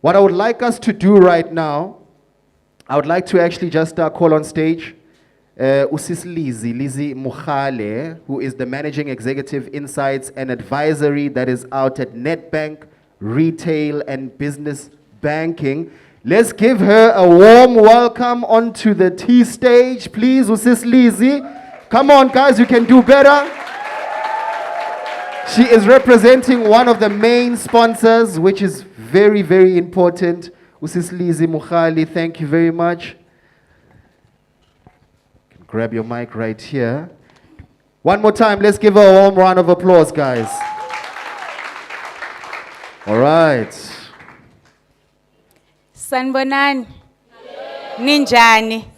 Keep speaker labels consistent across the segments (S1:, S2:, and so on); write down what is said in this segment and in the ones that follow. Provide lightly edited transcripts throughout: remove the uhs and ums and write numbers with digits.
S1: What I would like us to do right now, I would like to actually just call on stage Lizzy Mogale, who is the Managing Executive Insights and Advisory that is out at Nedbank, Retail and Business Banking. Let's give her a warm welcome onto the T stage, please, Lizzy. Come on, guys, you can do better. She is representing one of the main sponsors, which is very, very important. Lizzy Mogale, thank you very much. Grab your mic right here. One more time, let's give her a warm round of applause, guys. All right.
S2: Sanbonan. Ninjani.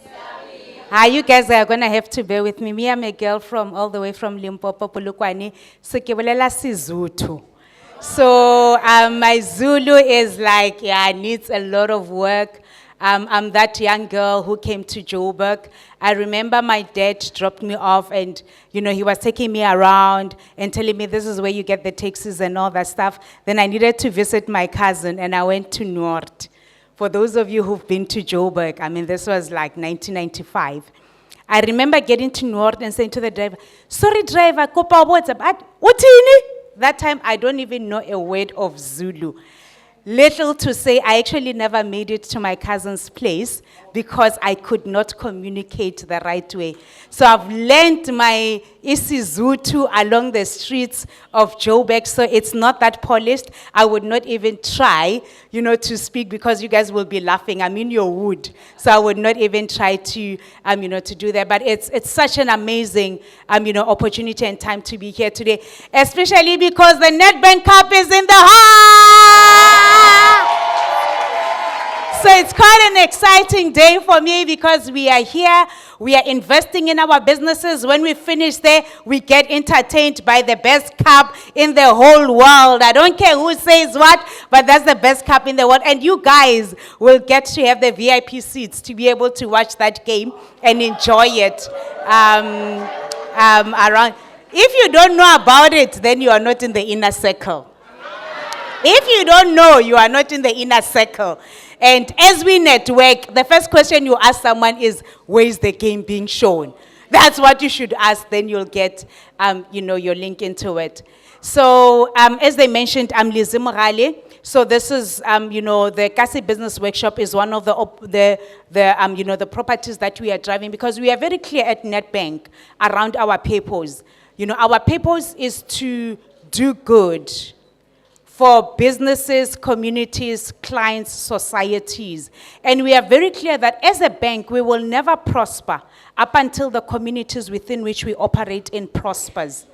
S2: Hi, you guys are going to have to bear with me. Me, I'm a girl from all the way from Limpopo, Polokwane. So, Kebulela Sizuthu. So, my Zulu is like, yeah, needs a lot of work. I'm that young girl who came to Joburg. I remember my dad dropped me off and, you know, he was taking me around and telling me this is where you get the taxis and all that stuff. Then I needed to visit my cousin and I went to North. For those of you who've been to Joburg, I mean, this was like 1995. I remember getting to North and saying to the driver, sorry driver, kopa what's up? Utini? That time I don't even know a word of Zulu. Little to say, I actually never made it to my cousin's place because I could not communicate the right way. So I've learned my isiZulu along the streets of Joburg, so it's not that polished. I would not even try, you know, to speak because you guys will be laughing. I'm in your wood, so I would not even try to, you know, to do that. But it's such an amazing, you know, opportunity and time to be here today, especially because the Nedbank Cup is in the house. So it's quite an exciting day for me because we are here, we are investing in our businesses. When we finish there, we get entertained by the best cup in the whole world. I don't care who says what, but that's the best cup in the world. And you guys will get to have the VIP seats to be able to watch that game and enjoy it around. If you don't know about it, then you are not in the inner circle. If you don't know, you are not in the inner circle. And as we network, the first question you ask someone is, where is the game being shown? That's what you should ask, then you'll get, you know, your link into it. So, as they mentioned, I'm Lizzy Mogale. So this is, you know, the Kasi Business Workshop is one of the you know, the properties that we are driving because we are very clear at Nedbank around our purpose. You know, our purpose is to do good for businesses, communities, clients, societies. And we are very clear that as a bank, we will never prosper up until the communities within which we operate in prospers.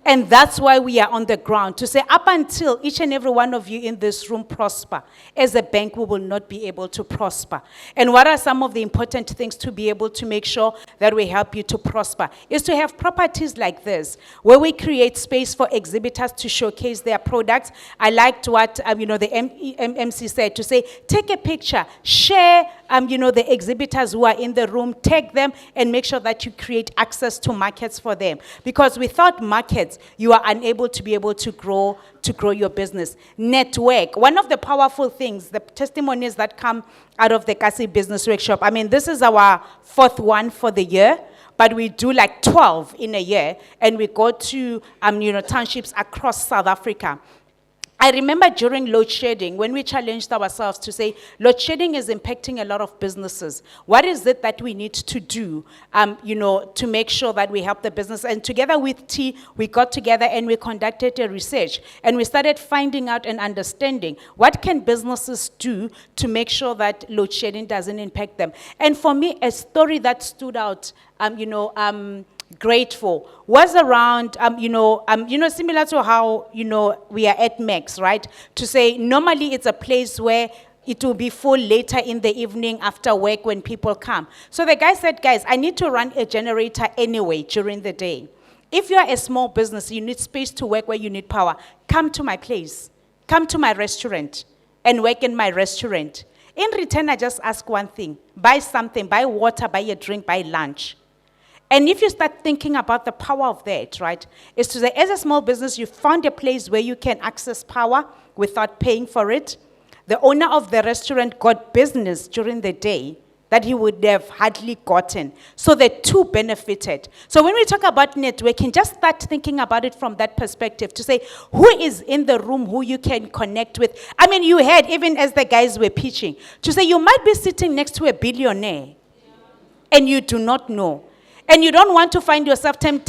S2: And that's why we are on the ground, to say up until each and every one of you in this room prosper, as a bank, we will not be able to prosper. And what are some of the important things to be able to make sure that we help you to prosper? Is to have properties like this, where we create space for exhibitors to showcase their products. I liked what you know, the MC said, to say, take a picture, share you know, the exhibitors who are in the room, tag them, and make sure that you create access to markets for them. Because without markets, you are unable to be able to grow your business. Network. One of the powerful things, the testimonies that come out of the Kasi Business Workshop. I mean, this is our 4th one for the year, but we do like 12 in a year, and we go to you know, townships across South Africa. I remember during load shedding, when we challenged ourselves to say, load shedding is impacting a lot of businesses. What is it that we need to do, you know, to make sure that we help the business? And together with T, we got together and we conducted a research. And we started finding out and understanding what can businesses do to make sure that load shedding doesn't impact them. And for me, a story that stood out, you know, grateful was around, you know, similar to how, you know, we are at Max, right? To say, normally it's a place where it will be full later in the evening after work when people come. So the guy said, guys, I need to run a generator anyway during the day. If you're a small business, you need space to work where you need power, come to my place, come to my restaurant and work in my restaurant. In return, I just ask one thing, buy something, buy water, buy a drink, buy lunch. And if you start thinking about the power of that, right, is to say, as a small business, you found a place where you can access power without paying for it. The owner of the restaurant got business during the day that he would have hardly gotten. So the two benefited. So when we talk about networking, just start thinking about it from that perspective to say, who is in the room who you can connect with? I mean, you heard, even as the guys were pitching, to say you might be sitting next to a billionaire and you do not know. And you don't want to find yourself 10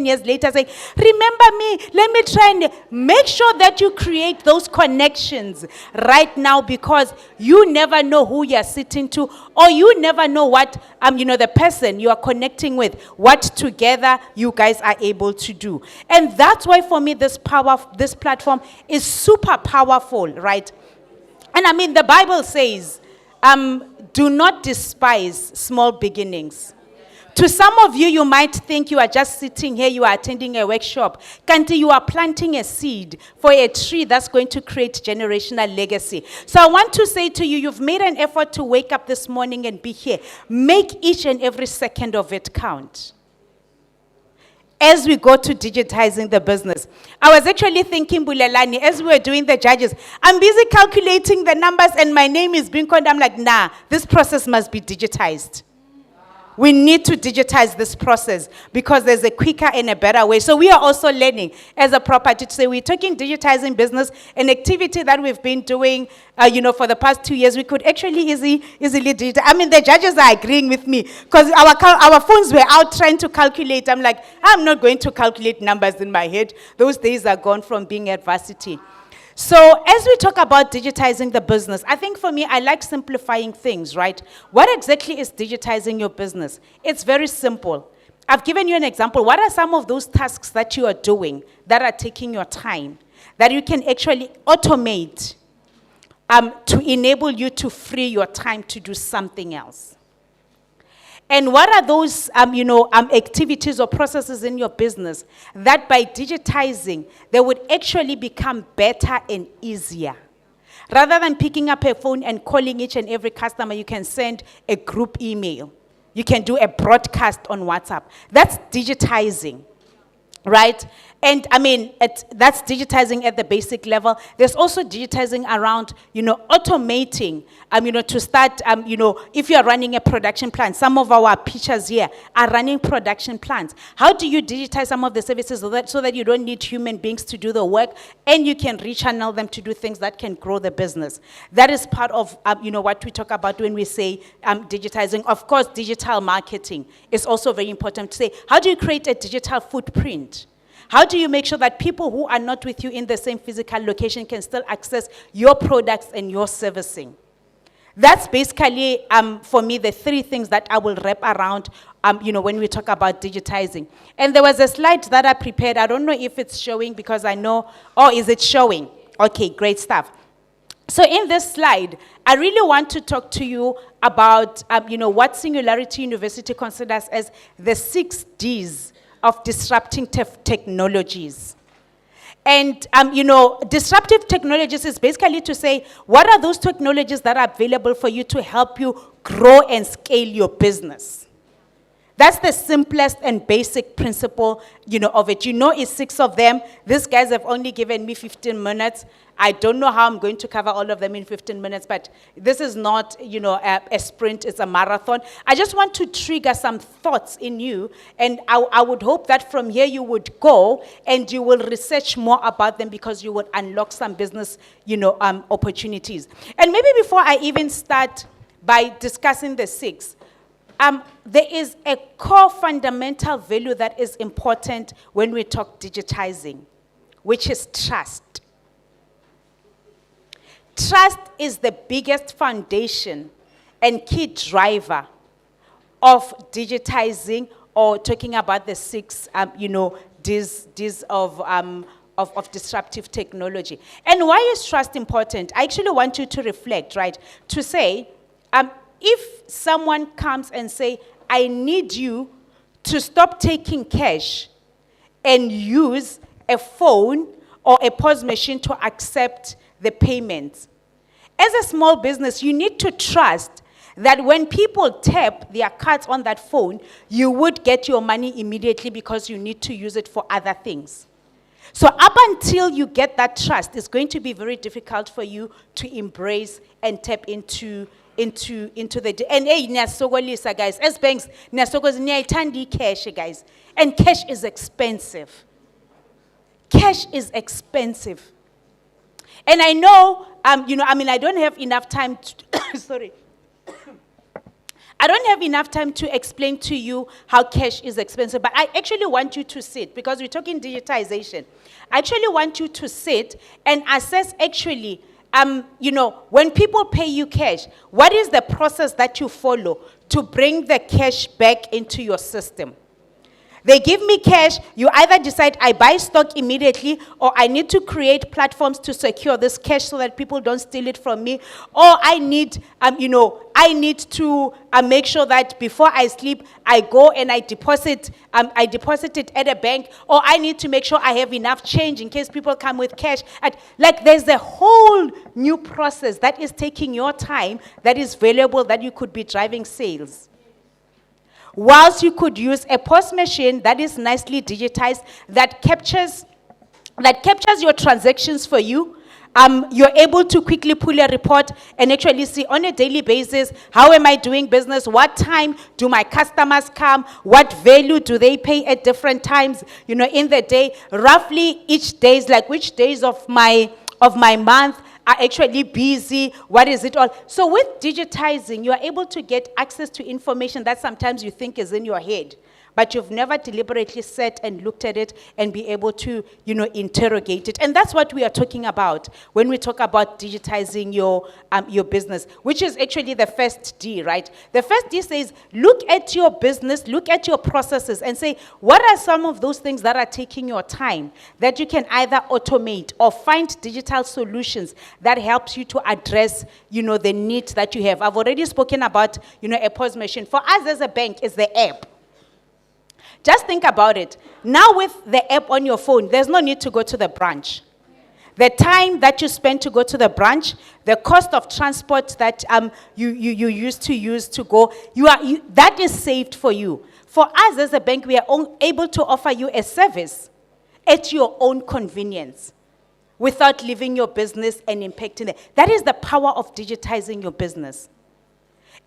S2: years later saying, remember me, let me try and make sure that you create those connections right now, because you never know who you're sitting to, or you never know what, the person you are connecting with, what together you guys are able to do. And that's why for me, this platform is super powerful, right? And I mean, the Bible says, do not despise small beginnings. To some of you, you might think you are just sitting here, you are attending a workshop. Kanti, you are planting a seed for a tree that's going to create generational legacy. So I want to say to you, you've made an effort to wake up this morning and be here. Make each and every second of it count. As we go to digitizing the business, I was actually thinking, Bulelani, as we were doing the judges, I'm busy calculating the numbers and my name is being called. I'm like, nah, this process must be digitized. We need to digitize this process because there's a quicker and a better way. So we are also learning as a property to say we're talking digitizing business, an activity that we've been doing, for the past 2 years. We could actually easily digitize. I mean, the judges are agreeing with me because our phones were out trying to calculate. I'm like, I'm not going to calculate numbers in my head. Those days are gone from being at varsity. So as we talk about digitizing the business, I think for me, I like simplifying things, right? What exactly is digitizing your business? It's very simple. I've given you an example. What are some of those tasks that you are doing that are taking your time, that you can actually automate to enable you to free your time to do something else? And what are those, activities or processes in your business that by digitizing, they would actually become better and easier? Rather than picking up a phone and calling each and every customer, you can send a group email. You can do a broadcast on WhatsApp. That's digitizing, right? And I mean, that's digitizing at the basic level. There's also digitizing around, automating, to start, if you're running a production plant. Some of our pitchers here are running production plants. How do you digitize some of the services so that you don't need human beings to do the work and you can rechannel them to do things that can grow the business? That is part of, what we talk about when we say digitizing. Of course, digital marketing is also very important to say, how do you create a digital footprint? How do you make sure that people who are not with you in the same physical location can still access your products and your servicing? That's basically, for me, the three things that I will wrap around, when we talk about digitizing. And there was a slide that I prepared. I don't know if it's showing because I know, is it showing? Okay, great stuff. So in this slide, I really want to talk to you about, what Singularity University considers as the 6 Ds of disrupting technologies. And, disruptive technologies is basically to say, what are those technologies that are available for you to help you grow and scale your business? That's the simplest and basic principle, of it. It's 6 of them. These guys have only given me 15 minutes. I don't know how I'm going to cover all of them in 15 minutes, but this is not, a sprint, it's a marathon. I just want to trigger some thoughts in you, and I would hope that from here you would go and you will research more about them because you would unlock some business, opportunities. And maybe before I even start by discussing the 6, there is a core fundamental value that is important when we talk digitizing, which is trust. Trust is the biggest foundation and key driver of digitizing, or talking about the 6, Ds of disruptive technology. And why is trust important? I actually want you to reflect, right? To say, if someone comes and say, I need you to stop taking cash and use a phone or a POS machine to accept the payments. As a small business, you need to trust that when people tap their cards on that phone, you would get your money immediately because you need to use it for other things. So up until you get that trust, it's going to be very difficult for you to embrace and tap into the, and hey, niyasogolisa, guys, as banks, niyayithanda cash, guys, and cash is expensive. Cash is expensive. And I know, I don't have enough time to, sorry. I don't have enough time to explain to you how cash is expensive, but I actually want you to sit, because we're talking digitization. I actually want you to sit and assess actually, when people pay you cash, what is the process that you follow to bring the cash back into your system? They give me cash, you either decide I buy stock immediately, or I need to create platforms to secure this cash so that people don't steal it from me, or I need to make sure that before I sleep, I go and I deposit it at a bank, or I need to make sure I have enough change in case people come with cash. Like there's a whole new process that is taking your time, that is valuable, that you could be driving sales. Whilst you could use a POS machine that is nicely digitized, that captures your transactions for you, you're able to quickly pull a report and actually see on a daily basis, how am I doing business? What time do my customers come? What value do they pay at different times, in the day? Roughly each days, like which days of my month are actually busy, what is it all? So with digitizing, you are able to get access to information that sometimes you think is in your head, but you've never deliberately sat and looked at it and be able to, interrogate it. And that's what we are talking about when we talk about digitizing your business, which is actually the first D, right? The first D says, look at your business, look at your processes, and say, what are some of those things that are taking your time that you can either automate or find digital solutions that helps you to address, the need that you have. I've already spoken about, a POS machine. For us as a bank, is the app. Just think about it. Now with the app on your phone, there's no need to go to the branch. The time that you spend to go to the branch, the cost of transport that you used to use to go, that is saved for you. For us as a bank, we are able to offer you a service at your own convenience without leaving your business and impacting it. That is the power of digitizing your business.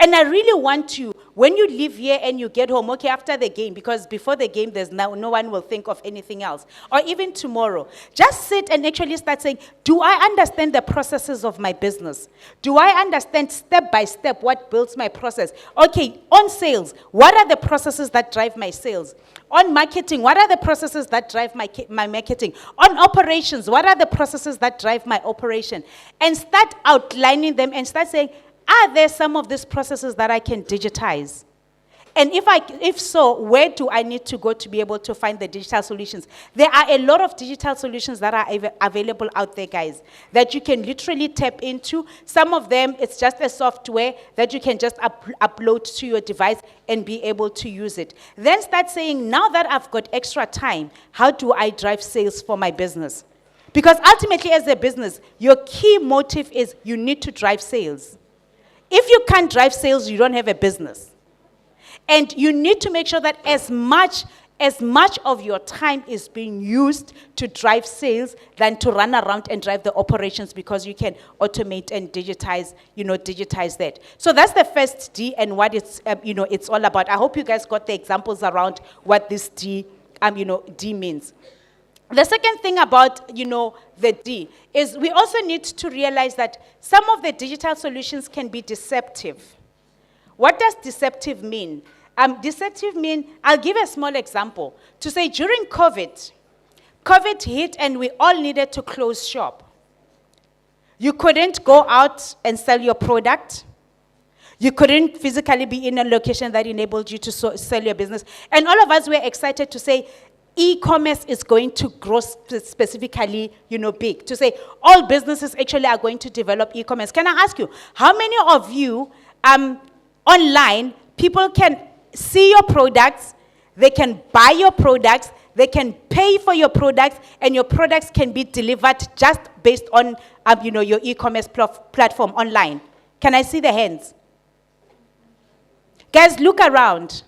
S2: And I really want you, when you leave here and you get home, okay, after the game, because before the game, there's no one will think of anything else, or even tomorrow, just sit and actually start saying, do I understand the processes of my business? Do I understand step by step what builds my process? Okay, on sales, what are the processes that drive my sales? On marketing, what are the processes that drive my marketing? On operations, what are the processes that drive my operation? And start outlining them and start saying, are there some of these processes that I can digitize? And if so, where do I need to go to be able to find the digital solutions? There are a lot of digital solutions that are available out there, guys, that you can literally tap into. Some of them, it's just a software that you can just upload to your device and be able to use it. Then start saying, now that I've got extra time, how do I drive sales for my business? Because ultimately, as a business, your key motive is you need to drive sales. If you can't drive sales, you don't have a business. And you need to make sure that as much of your time is being used to drive sales than to run around and drive the operations, because you can automate and digitize that. So that's the first D and what it's all about. I hope you guys got the examples around what this D means. The second thing about, the D is we also need to realize that some of the digital solutions can be deceptive. What does deceptive mean? Deceptive mean, I'll give a small example. To say during COVID hit and we all needed to close shop. You couldn't go out and sell your product. You couldn't physically be in a location that enabled you to sell your business. And all of us were excited to say, e-commerce is going to grow specifically, big. To say all businesses actually are going to develop e-commerce. Can I ask you, how many of you online, people can see your products, they can buy your products, they can pay for your products, and your products can be delivered just based on your e-commerce platform online? Can I see the hands? Guys, look around.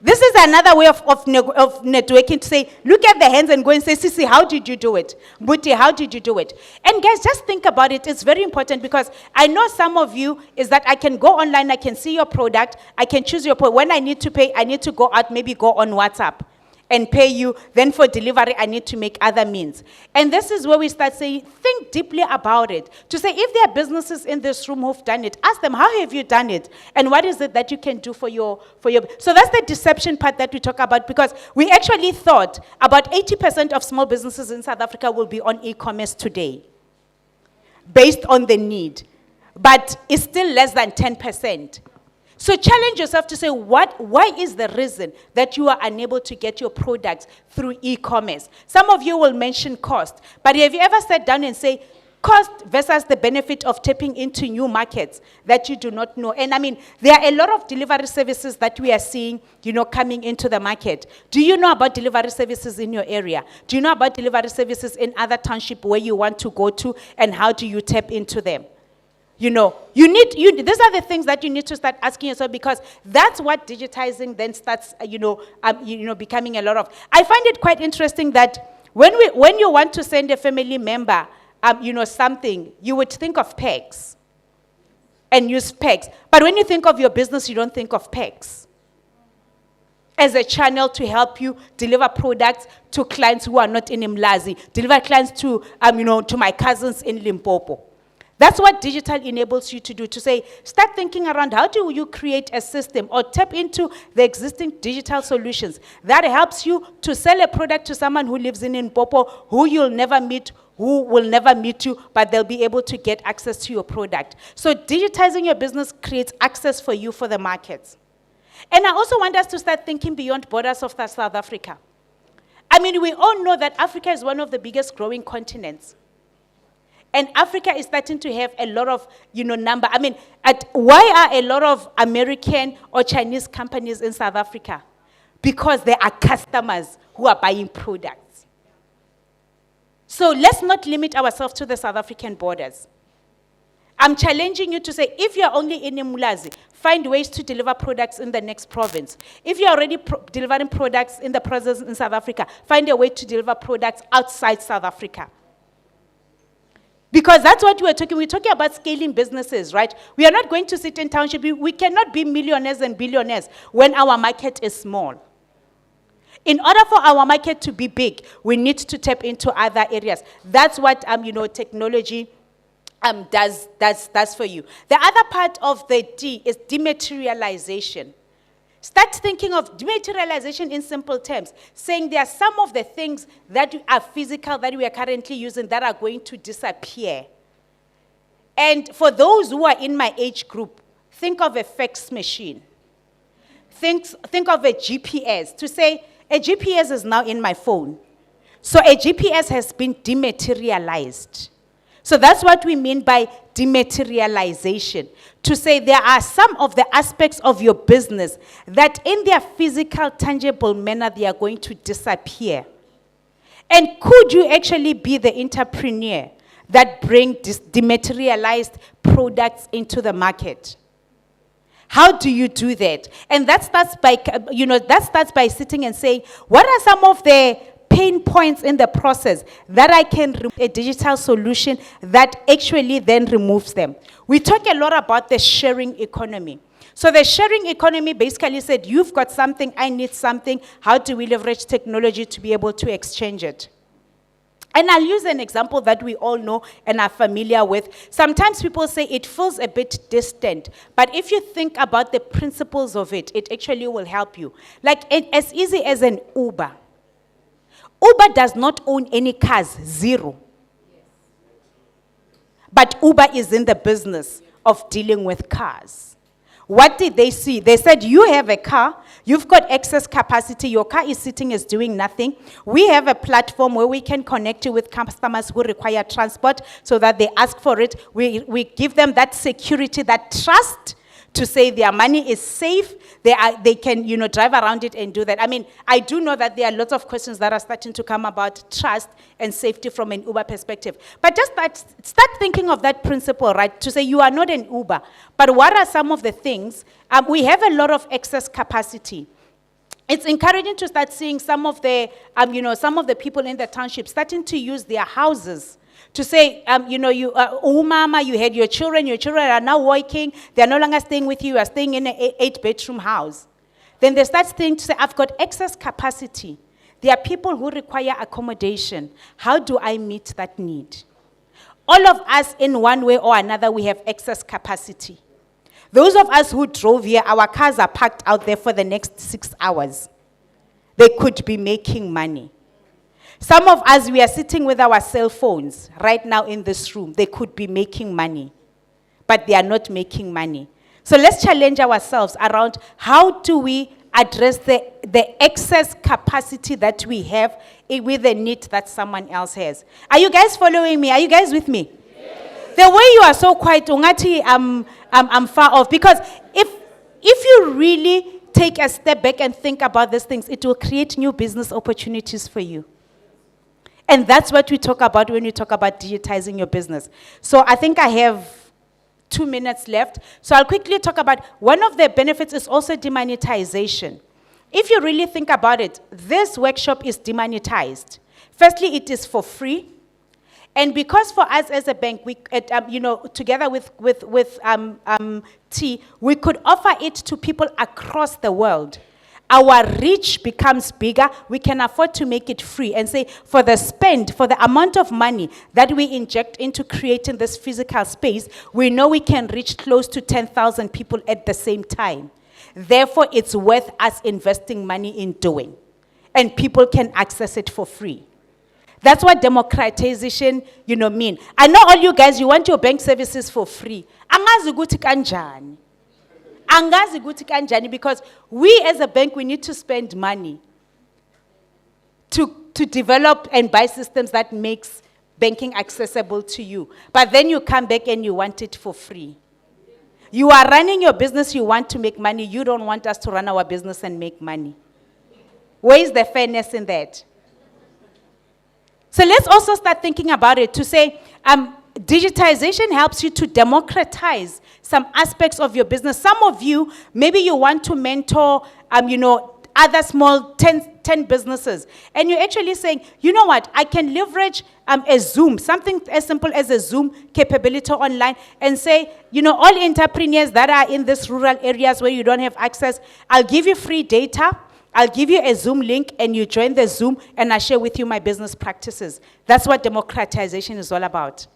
S2: This is another way of networking to say, look at the hands and go and say, Sisi, how did you do it? Buti, how did you do it? And guys, just think about it. It's very important because I know some of you is that I can go online, I can see your product, I can choose your product. When I need to pay, I need to go out, maybe go on WhatsApp and pay you. Then for delivery, I need to make other means. And this is where we start saying, think deeply about it. To say, if there are businesses in this room who've done it, ask them, how have you done it? And what is it that you can do for your. So that's the deception part that we talk about, because we actually thought about 80% of small businesses in South Africa will be on e-commerce today, based on the need. But it's still less than 10%. So challenge yourself to say, why is the reason that you are unable to get your products through e-commerce? Some of you will mention cost, but have you ever sat down and say, cost versus the benefit of tapping into new markets that you do not know? And I mean, there are a lot of delivery services that we are seeing, coming into the market. Do you know about delivery services in your area? Do you know about delivery services in other townships where you want to go to, and how do you tap into them? These are the things that you need to start asking yourself, because that's what digitizing then starts, becoming a lot of. I find it quite interesting that when you want to send a family member, something, you would think of pegs and use pegs. But when you think of your business, you don't think of pegs as a channel to help you deliver products to clients who are not in Umlazi, deliver clients to my cousins in Limpopo. That's what digital enables you to do, to say, start thinking around how do you create a system or tap into the existing digital solutions that helps you to sell a product to someone who lives in Limpopo, who you'll never meet, who will never meet you, but they'll be able to get access to your product. So digitizing your business creates access for you for the markets. And I also want us to start thinking beyond borders of South Africa. I mean, we all know that Africa is one of the biggest growing continents. And Africa is starting to have a lot of, number. I mean, why are a lot of American or Chinese companies in South Africa? Because there are customers who are buying products. So let's not limit ourselves to the South African borders. I'm challenging you to say, if you're only in Umlazi, find ways to deliver products in the next province. If you're already delivering products in the province in South Africa, find a way to deliver products outside South Africa. Because that's what we're talking about scaling businesses, right? We are not going to sit in township. We cannot be millionaires and billionaires when our market is small. In order for our market to be big, we need to tap into other areas. That's what technology does for you. The other part of the D is dematerialization. Start thinking of dematerialization in simple terms, saying there are some of the things that are physical that we are currently using that are going to disappear. And for those who are in my age group, think of a fax machine. Think of a GPS, to say a GPS is now in my phone. So a GPS has been dematerialized. So that's what we mean by dematerialization. To say there are some of the aspects of your business that in their physical, tangible manner, they are going to disappear. And could you actually be the entrepreneur that bring dematerialized products into the market? How do you do that? And that starts by sitting and saying, what are some of the pain points in the process that I can remove a digital solution that actually then removes them? We talk a lot about the sharing economy. So the sharing economy basically said, you've got something, I need something. How do we leverage technology to be able to exchange it? And I'll use an example that we all know and are familiar with. Sometimes people say it feels a bit distant, but if you think about the principles of it, it actually will help you. Like as easy as an Uber. Uber does not own any cars, zero. But Uber is in the business of dealing with cars. What did they see? They said, you have a car, you've got excess capacity, your car is sitting, is doing nothing. We have a platform where we can connect you with customers who require transport so that they ask for it. We give them that security, that trust, to say their money is safe, they can drive around it and do that. I mean, I do know that there are lots of questions that are starting to come about trust and safety from an Uber perspective. But just start thinking of that principle, right? To say you are not an Uber, but what are some of the things? We have a lot of excess capacity. It's encouraging to start seeing some of the, some of the people in the township starting to use their houses to say, mama, you had your children are now working, they're no longer staying with you are staying in an 8-bedroom house. Then they start saying to say, I've got excess capacity. There are people who require accommodation. How do I meet that need? All of us, in one way or another, we have excess capacity. Those of us who drove here, our cars are parked out there for the next 6 hours. They could be making money. Some of us, we are sitting with our cell phones right now in this room. They could be making money, but they are not making money. So let's challenge ourselves around how do we address the excess capacity that we have with the need that someone else has. Are you guys following me? Are you guys with me? Yes. The way you are so quiet, Ungati, I'm far off. Because if you really take a step back and think about these things, it will create new business opportunities for you. And that's what we talk about when we talk about digitizing your business. So I think I have 2 minutes left. So I'll quickly talk about one of the benefits is also demonetization. If you really think about it, this workshop is demonetized. Firstly, it is for free. And because for us as a bank, we, together with T, we could offer it to people across the world. Our reach becomes bigger. We can afford to make it free and say for the amount of money that we inject into creating this physical space, we know we can reach close to 10,000 people at the same time. Therefore, it's worth us investing money in doing. And people can access it for free. That's what democratization, mean. I know all you guys, you want your bank services for free. Angazi ukuthi kanjani. Angazi ukuthi kanjani, because we as a bank, we need to spend money to develop and buy systems that makes banking accessible to you. But then you come back and you want it for free. You are running your business, you want to make money. You don't want us to run our business and make money. Where is the fairness in that? So let's also start thinking about it to say, digitization helps you to democratize some aspects of your business. Some of you, maybe you want to mentor, other small 10 businesses. And you're actually saying, you know what, I can leverage a Zoom, something as simple as a Zoom capability online and say, all entrepreneurs that are in these rural areas where you don't have access, I'll give you free data. I'll give you a Zoom link and you join the Zoom and I share with you my business practices. That's what democratization is all about.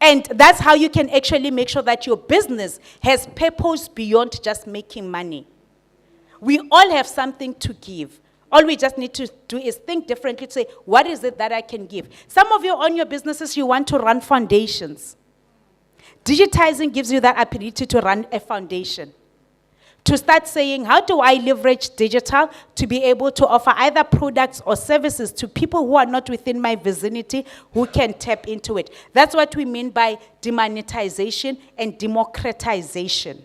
S2: And that's how you can actually make sure that your business has purpose beyond just making money. We all have something to give. All we just need to do is think differently to say, what is it that I can give? Some of you on your businesses, you want to run foundations. Digitizing gives you that ability to run a foundation. To start saying, how do I leverage digital to be able to offer either products or services to people who are not within my vicinity who can tap into it? That's what we mean by demonetization and democratization.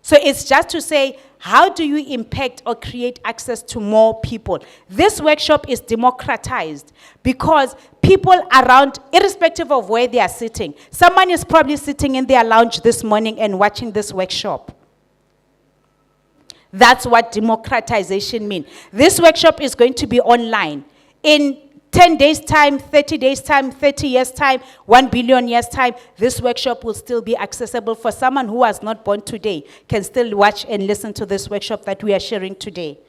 S2: So it's just to say, how do you impact or create access to more people? This workshop is democratized because people around, irrespective of where they are sitting, someone is probably sitting in their lounge this morning and watching this workshop. That's what democratization means. This workshop is going to be online. In 10 days' time, 30 days' time, 30 years' time, 1 billion years' time, this workshop will still be accessible for someone who was not born today, can still watch and listen to this workshop that we are sharing today.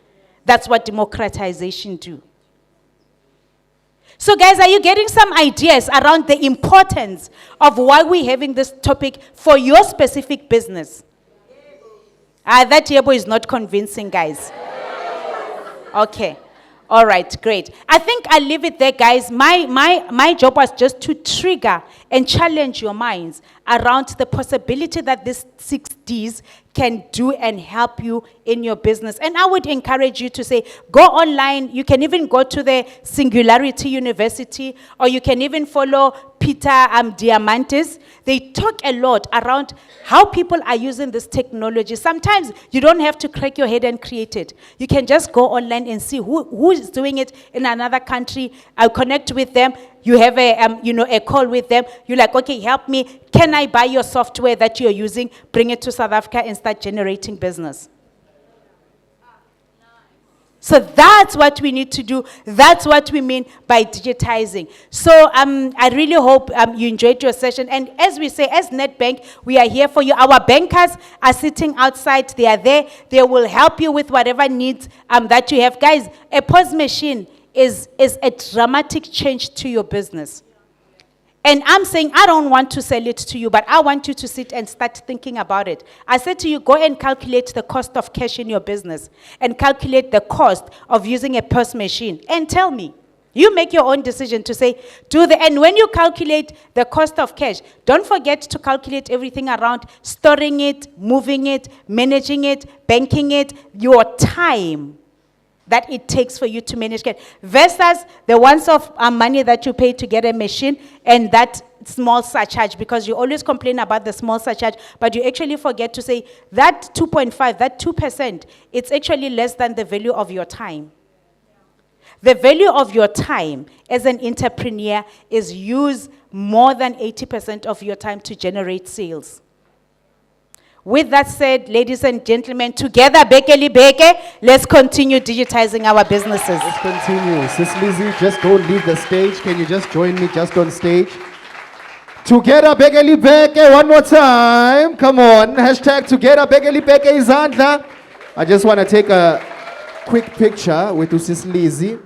S2: That's what democratization do. So guys, are you getting some ideas around the importance of why we're having this topic for your specific business? That yebo is not convincing, guys. Okay. All right, great. I think I'll leave it there, guys. My job was just to trigger and challenge your minds around the possibility that these 6 Ds can do and help you in your business. And I would encourage you to say, go online. You can even go to the Singularity University, or you can even follow Peter Diamantis. They talk a lot around how people are using this technology. Sometimes you don't have to crack your head and create it. You can just go online and see who is doing it in another country. I'll connect with them. You have a call with them. You're like, okay, help me. Can I buy your software that you're using? Bring it to South Africa and start generating business. So that's what we need to do. That's what we mean by digitizing. So I really hope you enjoyed your session. And as we say, as Nedbank, we are here for you. Our bankers are sitting outside. They are there. They will help you with whatever needs that you have. Guys, a POS machine is a dramatic change to your business. And I'm saying, I don't want to sell it to you, but I want you to sit and start thinking about it. I said to you, go and calculate the cost of cash in your business and calculate the cost of using a POS machine and tell me. You make your own decision to say, and when you calculate the cost of cash, don't forget to calculate everything around storing it, moving it, managing it, banking it, your time that it takes for you to manage cash, versus the once of money that you pay to get a machine and that small surcharge, because you always complain about the small surcharge, but you actually forget to say that 2.5, that 2%, it's actually less than the value of your time. The value of your time as an entrepreneur is use more than 80% of your time to generate sales. With that said, ladies and gentlemen, together, Bekeli Beke, let's continue digitizing our businesses.
S1: Let's continue. Sis Lizzy, just don't leave the stage. Can you just join me just on stage? Together, Bekeli Beke, one more time. Come on. Hashtag together, Bekeli Beke Izandla. I just want to take a quick picture with Sis Lizzy.